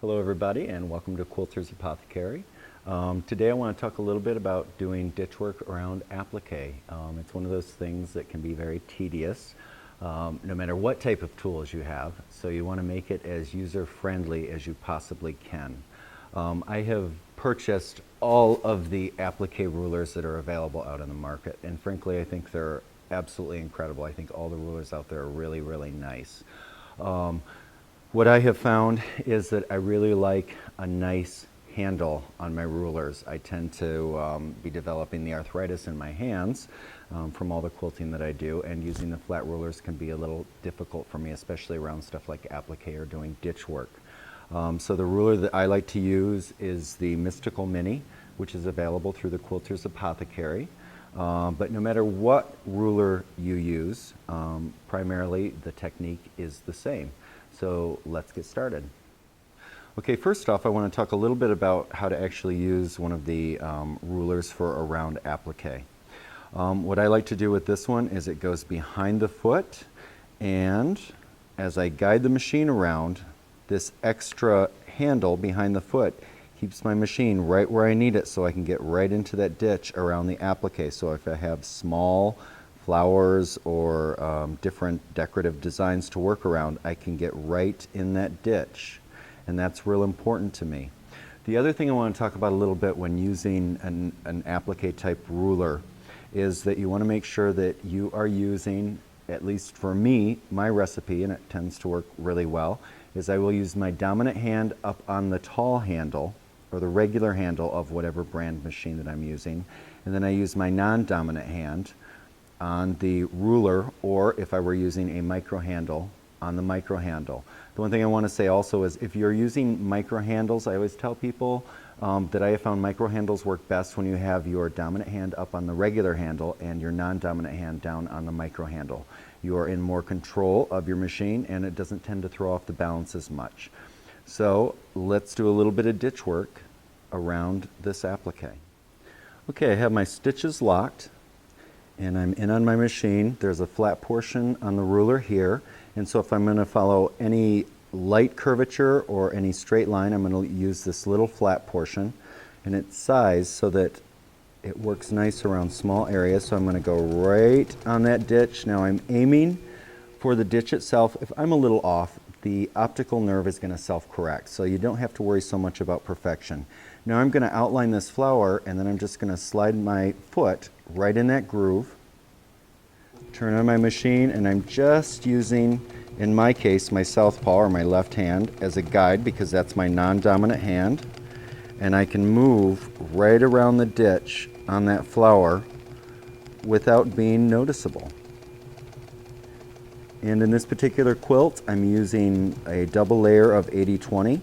Hello everybody and welcome to Quilter's Apothecary. Today I want to talk a little bit about doing ditch work around applique. It's one of those things that can be very tedious no matter what type of tools you have, so you want to make it as user-friendly as you possibly can. I have purchased all of the applique rulers that are available out in the market, and frankly I think they're absolutely incredible. I think all the rulers out there are really, really nice. What I have found is that I really like a nice handle on my rulers. I tend to be developing the arthritis in my hands from all the quilting that I do, and using the flat rulers can be a little difficult for me, especially around stuff like applique or doing ditch work. So the ruler that I like to use is the Mystical Mini, which is available through the Quilter's Apothecary. But no matter what ruler you use, primarily the technique is the same. So let's get started. Okay, first off, I want to talk a little bit about how to actually use one of the rulers for a round applique. What I like to do with this one is it goes behind the foot, and as I guide the machine around, this extra handle behind the foot keeps my machine right where I need it, so I can get right into that ditch around the applique. So if I have small flowers or different decorative designs to work around, I can get right in that ditch, and that's real important to me. The other thing I want to talk about a little bit when using an applique type ruler is that you want to make sure that you are using, at least for me, my recipe, and it tends to work really well, is I will use my dominant hand up on the tall handle or the regular handle of whatever brand machine that I'm using, and then I use my non-dominant hand on the ruler, or if I were using a micro handle, on the micro handle. The one thing I want to say also is if you're using micro handles, I always tell people that I have found micro handles work best when you have your dominant hand up on the regular handle and your non-dominant hand down on the micro handle. You are in more control of your machine, and it doesn't tend to throw off the balance as much. So let's do a little bit of ditch work around this applique. Okay, I have my stitches locked, and I'm in on my machine. There's a flat portion on the ruler here, and so if I'm going to follow any light curvature or any straight line, I'm going to use this little flat portion, and it's sized so that it works nice around small areas. So I'm going to go right on that ditch. Now I'm aiming for the ditch itself. If I'm a little off, the optical nerve is going to self-correct, so you don't have to worry so much about perfection. Now I'm going to outline this flower, and then I'm just going to slide my foot right in that groove, turn on my machine, and I'm just using, in my case, my southpaw or my left hand as a guide because that's my non-dominant hand, and I can move right around the ditch on that flower without being noticeable. And in this particular quilt, I'm using a double layer of 80/20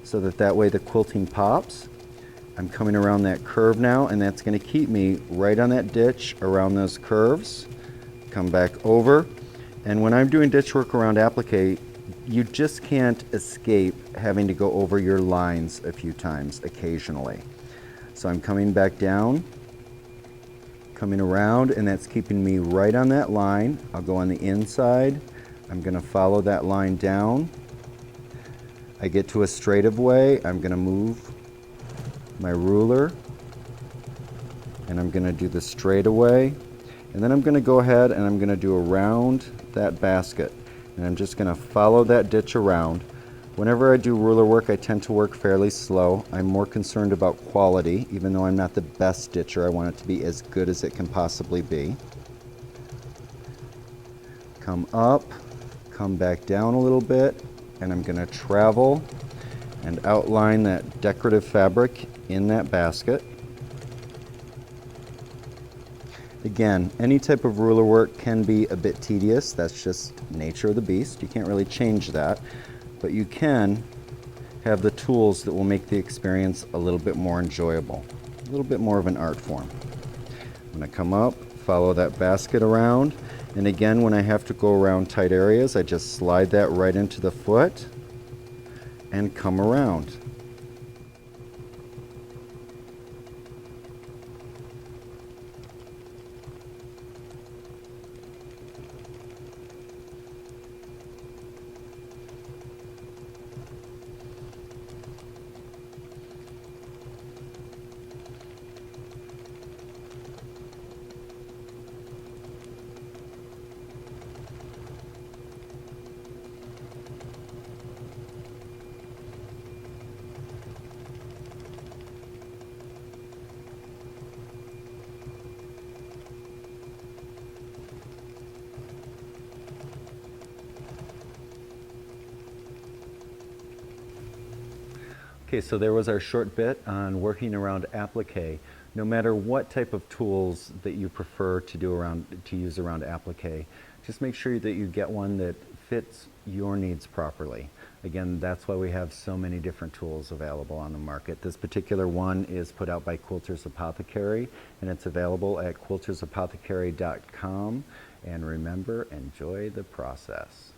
so that way the quilting pops. I'm coming around that curve now, and that's going to keep me right on that ditch around those curves. Come back over, and when I'm doing ditch work around applique, you just can't escape having to go over your lines a few times occasionally. So I'm coming back down, coming around, and that's keeping me right on that line. I'll go on the inside. I'm going to follow that line down. I get to a straightaway. I'm going to move my ruler, and I'm going to do the straightaway, and then I'm going to go ahead and I'm going to do around that basket, and I'm just going to follow that ditch around. Whenever I do ruler work, I tend to work fairly slow. I'm more concerned about quality. Even though I'm not the best stitcher, I want it to be as good as it can possibly be. Come up, come back down a little bit, and I'm going to travel and outline that decorative fabric in that basket. Again, any type of ruler work can be a bit tedious. That's just nature of the beast. You can't really change that, but you can have the tools that will make the experience a little bit more enjoyable, a little bit more of an art form. I'm going to come up, follow that basket around, and again, when I have to go around tight areas, I just slide that right into the foot and come around. Okay, so there was our short bit on working around applique. No matter what type of tools that you prefer to use around applique, just make sure that you get one that fits your needs properly. Again, that's why we have so many different tools available on the market. This particular one is put out by Quilters Apothecary, and it's available at quiltersapothecary.com. And remember, enjoy the process.